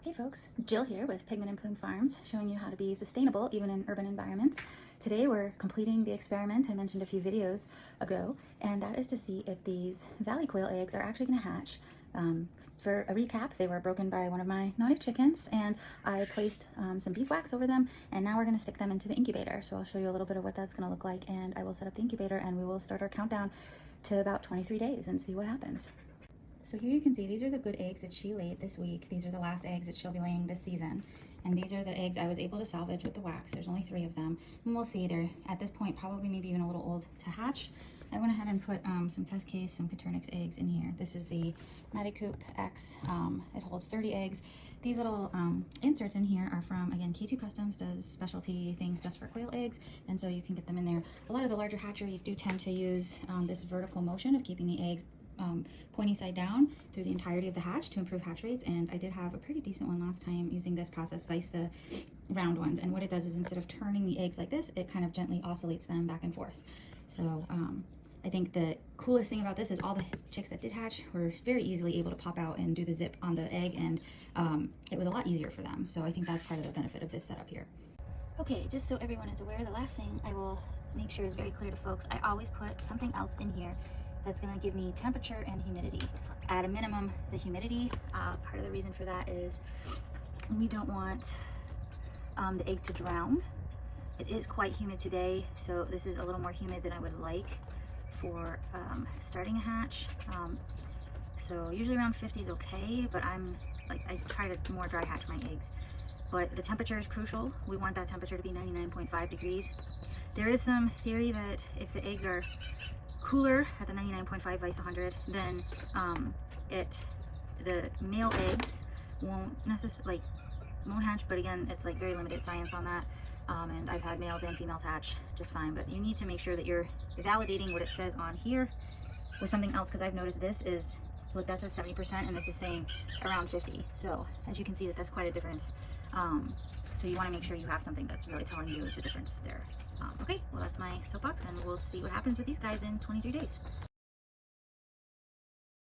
Hey folks, Jill here with Pigment and Plume Farms, showing you how to be sustainable even in urban environments. Today we're completing the experiment I mentioned a few videos ago, and that is to see if these valley quail eggs are actually going to hatch. For a recap, they were broken by one of my naughty chickens, and I placed some beeswax over them, and now we're going to stick them into the incubator. So I'll show you a little bit of what that's going to look like, and I will set up the incubator and we will start our countdown to about 23 days and see what happens. So here you can see these are the good eggs that she laid this week. These are the last eggs that she'll be laying this season. And these are the eggs I was able to salvage with the wax. There's only 3 of them. And we'll see, they're at this point probably maybe even a little old to hatch. I went ahead and put some test case, some Coturnix eggs in here. This is the Medicoop X. It holds 30 eggs. These little inserts in here are from, again, K2 Customs does specialty things just for quail eggs, and so you can get them in there. A lot of the larger hatcheries do tend to use this vertical motion of keeping the eggs pointy side down through the entirety of the hatch to improve hatch rates, and I did have a pretty decent one last time using this process, vice the round ones. And what it does is instead of turning the eggs like this, it kind of gently oscillates them back and forth. So I think the coolest thing about this is all the chicks that did hatch were very easily able to pop out and do the zip on the egg, and it was a lot easier for them. So I think that's part of the benefit of this setup here. Okay, just so everyone is aware, the last thing I will make sure is very clear to folks, I always put something else in here that's going to give me temperature and humidity. At a minimum, the humidity, part of the reason for that is we don't want the eggs to drown. It is quite humid today, so this is a little more humid than I would like for starting a hatch. So usually around 50 is okay, but I try to more dry hatch my eggs. But the temperature is crucial. We want that temperature to be 99.5 degrees. There is some theory that if the eggs are cooler at the 99.5 vice 100, then the male eggs won't necessarily won't hatch, but again, it's like very limited science on that. And I've had males and females hatch just fine, but you need to make sure that you're validating what it says on here with something else, because I've noticed this is, look, that says 70% and this is saying around 50. So as you can see, that's quite a difference. So you want to make sure you have something that's really telling you the difference there. Okay, well, that's my soapbox, and we'll see what happens with these guys in 23 days.